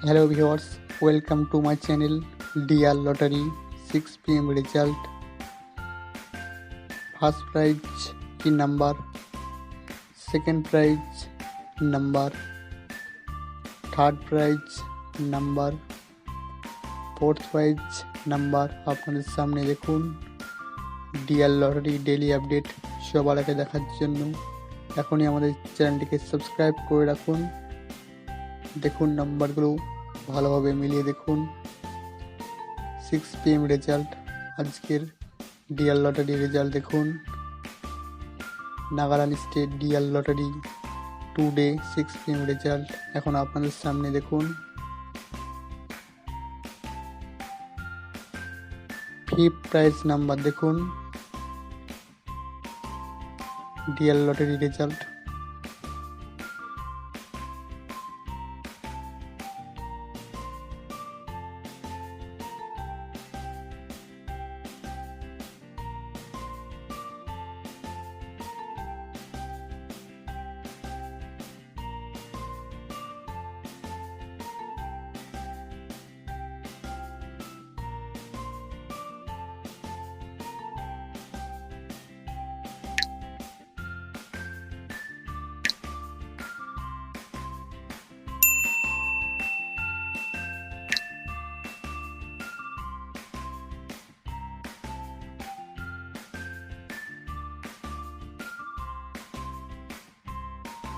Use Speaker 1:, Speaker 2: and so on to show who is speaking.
Speaker 1: Hello viewers, welcome to my channel DR Lottery 6 pm result. First prize की number, second prize number, third prize number, fourth prize number আপনাদের সামনে দেখুন। DR Lottery daily update সবার আগে দেখার জন্য এখনই আমাদের চ্যানেলটিকে সাবস্ক্রাইব করে রাখুন। দেখুন নাম্বারগুলো ভালোভাবে মিলিয়ে দেখুন। 6 pm রেজাল্ট, আজকের ডিআর লটারি রেজাল্ট দেখুন। Nagaland state dear lottery today 6 pm result এখন আপনাদের সামনে দেখুন। ফিফথ প্রাইজ নাম্বার দেখুন ডিআর লটারি রেজাল্ট।